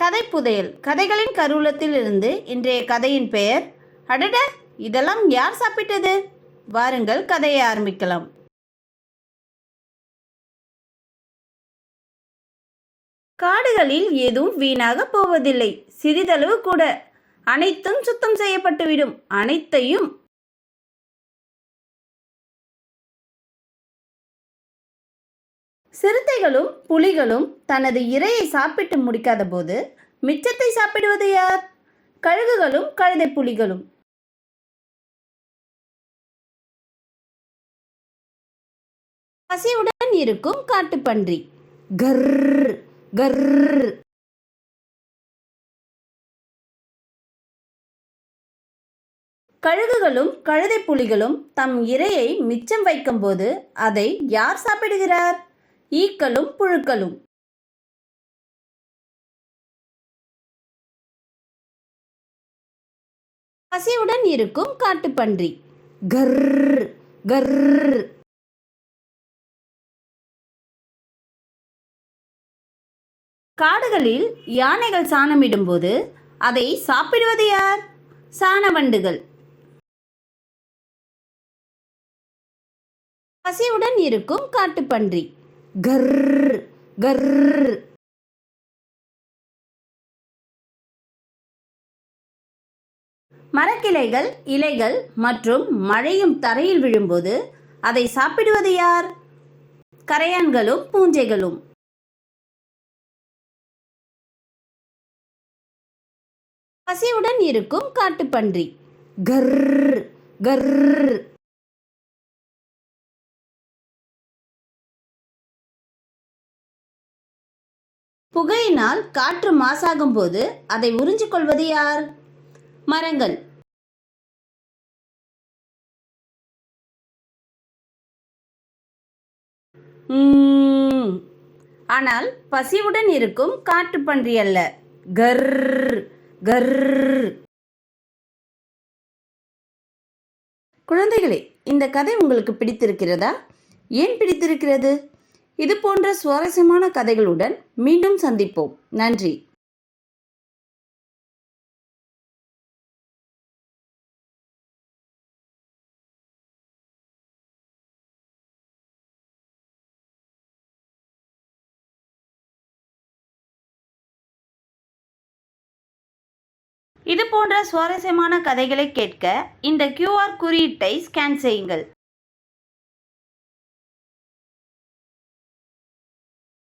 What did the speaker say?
கதை புதையல். கதைகளின் கருவூலத்தில் இருந்து இன்றைய கதையின் பெயர் அடட, இதெல்லாம் யார் சாப்பிட்டது? வாருங்கள், கதையை ஆரம்பிக்கலாம். காடுகளில் எதுவும் வீணாக போவதில்லை, சிறிதளவு கூட. அனைத்தும் சுத்தம் செய்யப்பட்டுவிடும். அனைத்தையும். சிறுத்தைகளும் புலிகளும் தனது இரையை சாப்பிட்டு முடிக்காத போது மிச்சத்தை சாப்பிடுவது யார்? கழுகுகளும் கழுதை புலிகளும். பசியுடன் இருக்கும் காட்டுப்பன்றி. கர் கர். கழுகுகளும் கழுதை புலிகளும் தம் இரையை மிச்சம் வைக்கும்போது அதை யார் சாப்பிடுகிறார்? ஈக்களும் புழுக்களும். பசியுடன் இருக்கும் காட்டுப்பன்றி. கர் கர். காடுகளில் யானைகள் சாணமிடும்போது அதை சாப்பிடுவது யார்? சாணவண்டுகள். பசியுடன் இருக்கும் காட்டுப்பன்றி. கர் கர். மரக்கிளைகள், இலைகள் மற்றும் மழையும் தரையில் விழும்போது அதை சாப்பிடுவது யார்? கரையான்களும் பூஞ்சைகளும். பசியுடன் இருக்கும் காட்டுப்பன்றி. கர் கர். புகையினால் காற்று மாசாகும் போது அதை உறிஞ்சிக் கொள்வது யார்? மரங்கள். ஆனால் பசியுடன் இருக்கும் காட்டுப்பன்றி அல்ல. கர் கர். குழந்தைகளே, இந்த கதை உங்களுக்கு பிடித்திருக்கிறதா? ஏன் பிடித்திருக்கிறது? இது போன்ற சுவாரஸ்யமான கதைகளுடன் மீண்டும் சந்திப்போம். நன்றி. இது போன்ற சுவாரஸ்யமான கதைகளை கேட்க இந்த QR குறியீட்டை ஸ்கேன் செய்யுங்கள்.